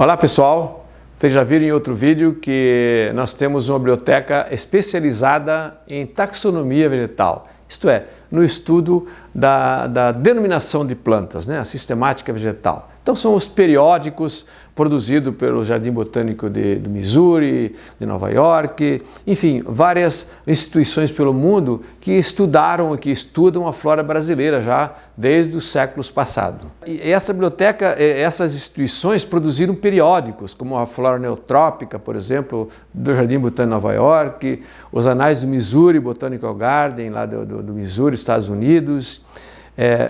Olá pessoal, vocês já viram em outro vídeo que nós temos uma biblioteca especializada em taxonomia vegetal, isto é, no estudo da denominação de plantas, a sistemática vegetal. Então são os periódicos produzidos pelo Jardim Botânico do Missouri, de Nova York, enfim, várias instituições pelo mundo que estudaram e que estudam a flora brasileira já desde os séculos passados. E essa biblioteca, essas instituições produziram periódicos, como a Flora Neotrópica, por exemplo, do Jardim Botânico de Nova York, os Anais do Missouri Botanical Garden, lá do Missouri, Estados Unidos,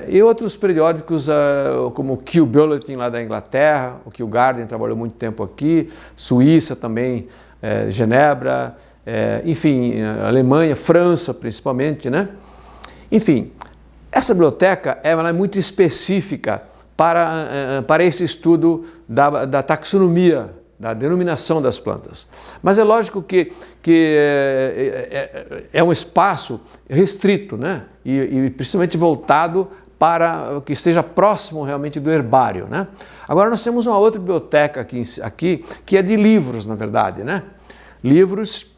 e outros periódicos como o Kew Bulletin lá da Inglaterra, o Kew Garden trabalhou muito tempo aqui, Suíça também, Genebra, enfim, Alemanha, França principalmente, Enfim, essa biblioteca ela é muito específica para esse estudo da taxonomia, da denominação das plantas. Mas é lógico que é um espaço restrito, e principalmente voltado para que esteja próximo realmente do herbário, Agora nós temos uma outra biblioteca aqui que é de livros, na verdade, Livros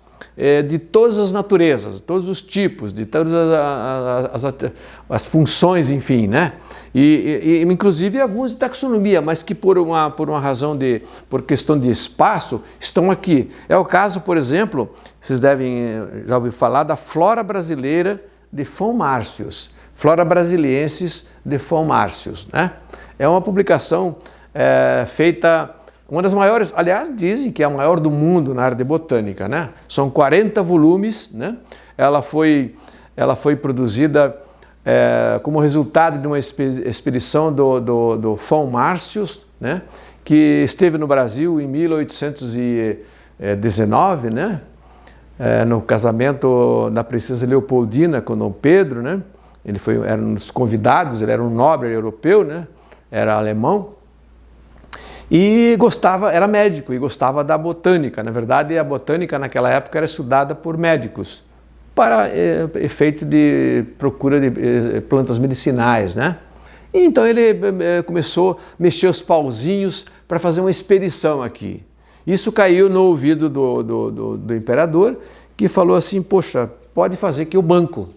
de todas as naturezas, todos os tipos, de todas as funções, enfim, E inclusive alguns de taxonomia, mas que por uma razão por questão de espaço, estão aqui. É o caso, por exemplo, vocês já ouviram falar da Flora Brasileira de Fomarcius, Flora Brasiliensis de Fomarcius, É uma publicação feita, uma das maiores, aliás, dizem que é a maior do mundo na área de botânica, São 40 volumes, Ela foi produzida como resultado de uma expedição do Fomarcius, que esteve no Brasil em 1819, no casamento da princesa Leopoldina com Dom Pedro, Ele era um dos convidados, ele era um nobre europeu, era alemão, e era médico e gostava da botânica. Na verdade, a botânica naquela época era estudada por médicos, para efeito de procura de plantas medicinais, E então ele começou a mexer os pauzinhos para fazer uma expedição aqui. Isso caiu no ouvido do imperador, que falou assim: poxa, pode fazer que eu banco,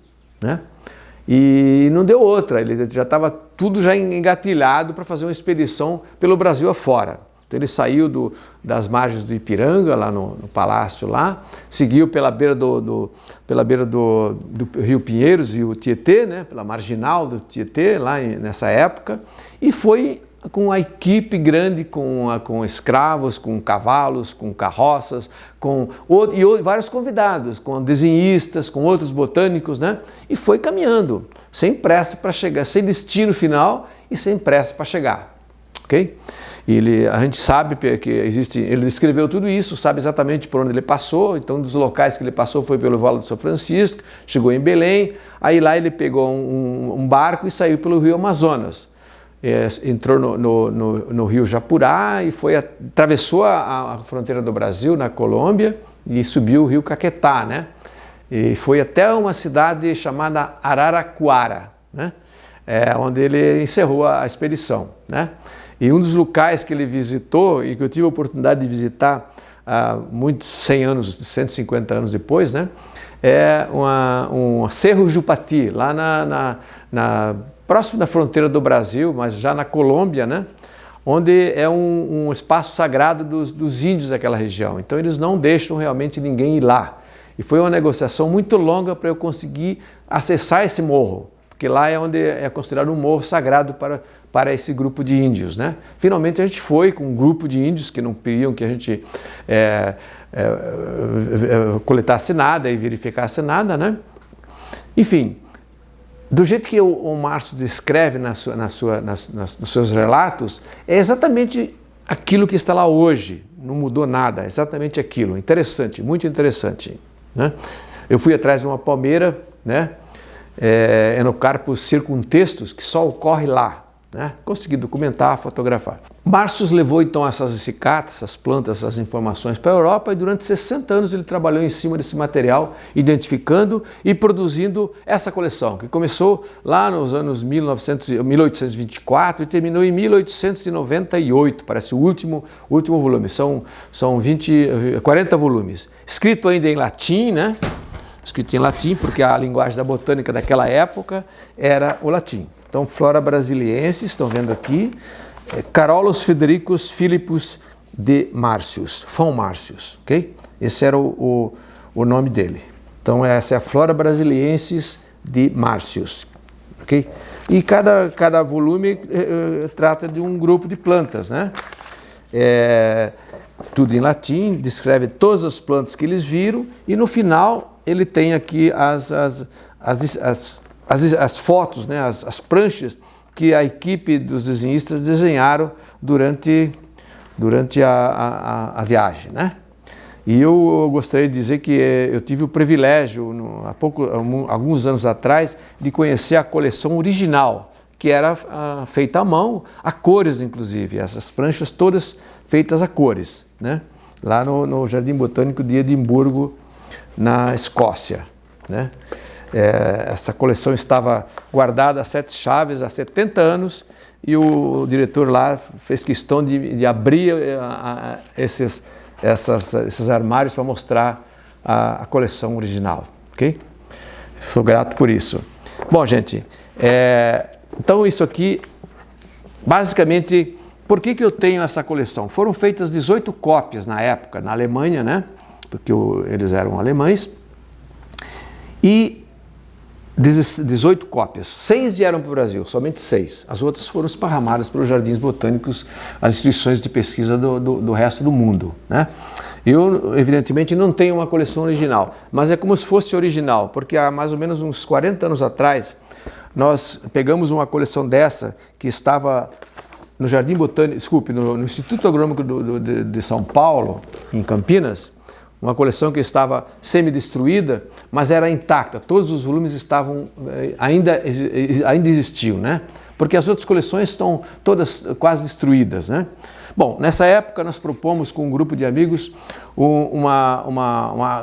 E não deu outra, ele já estava tudo já engatilhado para fazer uma expedição pelo Brasil afora. Então ele saiu das margens do Ipiranga, lá no palácio lá, seguiu pela beira do Rio Pinheiros e o Tietê, pela marginal do Tietê, lá nessa época, e foi com a equipe grande, com escravos, com cavalos, com carroças, e vários convidados, com desenhistas, com outros botânicos, E foi caminhando, sem pressa para chegar, sem destino final e sem pressa para chegar, ok? A gente sabe que ele escreveu tudo isso, sabe exatamente por onde ele passou. Então, um dos locais que ele passou foi pelo Vale do São Francisco, chegou em Belém, aí lá ele pegou um barco e saiu pelo Rio Amazonas. Entrou no Rio Japurá e atravessou a fronteira do Brasil, na Colômbia, e subiu o Rio Caquetá, E foi até uma cidade chamada Araraquara, onde ele encerrou a expedição, E um dos locais que ele visitou, e que eu tive a oportunidade de visitar muitos 150 anos depois, é um Cerro Jupati, lá próximo da fronteira do Brasil, mas já na Colômbia, onde é um espaço sagrado dos índios daquela região. Então eles não deixam realmente ninguém ir lá. E foi uma negociação muito longa para eu conseguir acessar esse morro, porque lá é onde é considerado um morro sagrado para esse grupo de índios, Finalmente a gente foi com um grupo de índios que não queriam que a gente coletasse nada e verificasse nada, Enfim, do jeito que o Márcio descreve nos seus relatos, é exatamente aquilo que está lá hoje, não mudou nada, é exatamente aquilo, interessante, muito interessante, Eu fui atrás de uma palmeira, Enocarpus circumtestus, que só ocorre lá, né? Consegui documentar, fotografar. Marcius levou então essas cicatas, essas plantas, essas informações para a Europa e durante 60 anos ele trabalhou em cima desse material, identificando e produzindo essa coleção, que começou lá nos anos 1824 e terminou em 1898, parece o último volume, são 40 volumes, escrito ainda em latim, né? Escrito em latim, porque a linguagem da botânica daquela época era o latim. Então, Flora Brasiliensis, estão vendo aqui, Carolus Federicus Philippus de Marcius, von Marcius, ok? Esse era o nome dele. Então, essa é a Flora Brasiliensis de Marcius, ok? E cada volume trata de um grupo de plantas, né? Tudo em latim, descreve todas as plantas que eles viram e no final ele tem aqui as fotos, né, as pranchas que a equipe dos desenhistas desenharam durante a viagem, né? E eu gostaria de dizer que eu tive o privilégio, alguns anos atrás, de conhecer a coleção original, que era feita à mão, a cores inclusive, essas pranchas todas feitas a cores, né? Lá no Jardim Botânico de Edimburgo, na Escócia, né? Essa coleção estava guardada a 7 chaves há 70 anos e o diretor lá fez questão de abrir esses armários para mostrar a coleção original, ok? Sou grato por isso. Bom, gente, então isso aqui, basicamente, por que eu tenho essa coleção? Foram feitas 18 cópias na época, na Alemanha, né? Porque eles eram alemães, e 18 cópias, 6 vieram para o Brasil, somente 6. As outras foram esparramadas pelos jardins botânicos, as instituições de pesquisa do resto do mundo, né? Eu, evidentemente, não tenho uma coleção original, mas é como se fosse original, porque há mais ou menos uns 40 anos atrás, nós pegamos uma coleção dessa que estava no Jardim Botânico, desculpe, no Instituto Agronômico de São Paulo, em Campinas, uma coleção que estava semi-destruída, mas era intacta. Todos os volumes estavam, ainda existiam, né? Porque as outras coleções estão todas quase destruídas, né? Bom, nessa época nós propomos com um grupo de amigos uma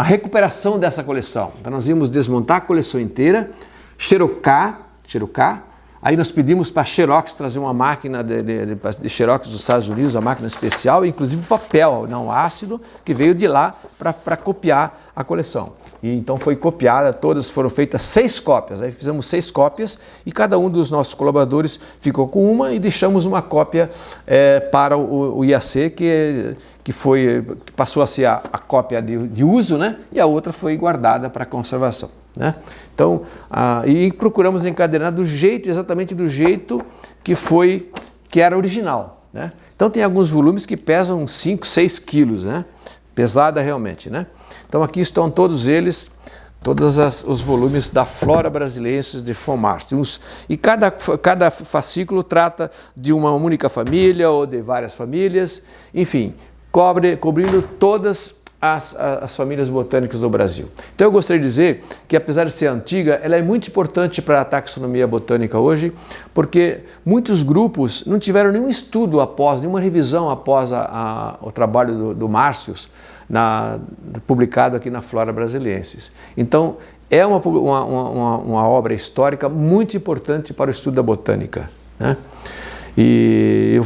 recuperação dessa coleção. Então nós íamos desmontar a coleção inteira, xerocar, aí nós pedimos para a Xerox trazer uma máquina de Xerox dos Estados Unidos, uma máquina especial, inclusive papel, não ácido, que veio de lá para copiar a coleção. E então foi copiada, todas foram feitas 6 cópias, aí fizemos 6 cópias e cada um dos nossos colaboradores ficou com uma e deixamos uma cópia para o IAC, que passou a ser a cópia de uso, né? E a outra foi guardada para conservação, né? Então, e procuramos encadernar exatamente do jeito que era original, né? Então tem alguns volumes que pesam 5, 6 quilos, né? Pesada realmente, né? Então aqui estão todos eles, os volumes da Flora Brasiliensis de von Marcius. E cada fascículo trata de uma única família ou de várias famílias, enfim, cobrindo todas as famílias botânicas do Brasil. Então eu gostaria de dizer que, apesar de ser antiga, ela é muito importante para a taxonomia botânica hoje, porque muitos grupos não tiveram nenhum estudo nenhuma revisão após o trabalho do Marcius, publicado aqui na Flora Brasiliensis. Então é uma obra histórica muito importante para o estudo da botânica, né? E eu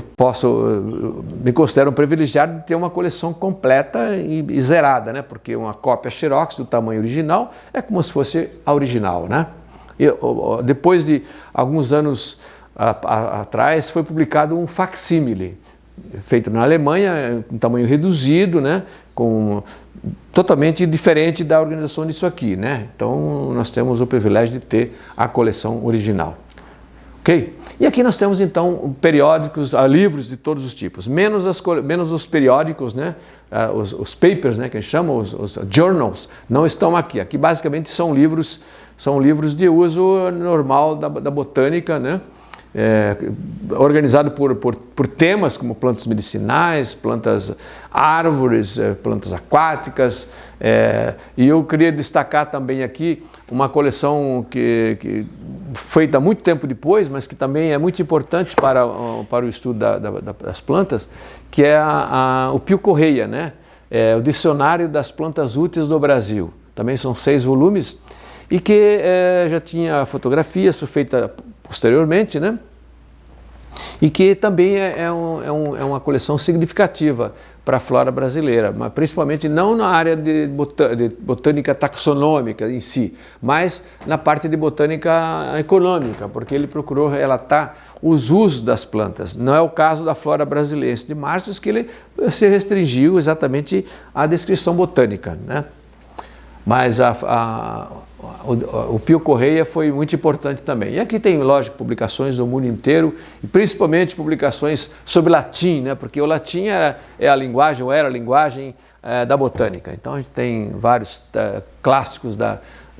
me considero um privilegiado de ter uma coleção completa e zerada, né? Porque uma cópia Xerox do tamanho original é como se fosse a original, né? Depois de alguns anos atrás foi publicado um facsímile, feito na Alemanha, em tamanho reduzido, né? Totalmente diferente da organização disso aqui, né? Então nós temos o privilégio de ter a coleção original. Ok? E aqui nós temos então periódicos, livros de todos os tipos, menos os periódicos, né? Os papers, né? Que a gente chama, os journals, não estão aqui. Aqui basicamente são livros de uso normal da botânica, né? Organizado por temas como plantas medicinais, árvores, plantas aquáticas, e eu queria destacar também aqui uma coleção feita muito tempo depois, mas que também é muito importante para o estudo das plantas, que é o Pio Correia, né? O Dicionário das Plantas Úteis do Brasil. Também são 6 volumes e que já tinha fotografias, foi feita posteriormente, né? E que também é uma coleção significativa para a flora brasileira, mas principalmente não na área de botânica taxonômica em si, mas na parte de botânica econômica, porque ele procurou relatar os usos das plantas. Não é o caso da flora brasileira de Marston, que ele se restringiu exatamente à descrição botânica, né? Mas o Pio Correia foi muito importante também. E aqui tem, lógico, publicações do mundo inteiro, e principalmente publicações sobre latim, né? Porque o latim é a linguagem, ou era a linguagem da botânica. Então a gente tem vários clássicos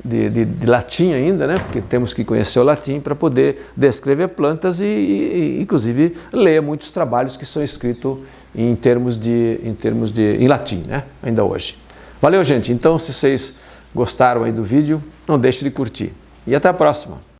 de latim ainda, né? Porque temos que conhecer o latim para poder descrever plantas e inclusive, ler muitos trabalhos que são escritos em latim, né? Ainda hoje. Valeu, gente. Então, se vocês gostaram aí do vídeo, não deixe de curtir. E até a próxima.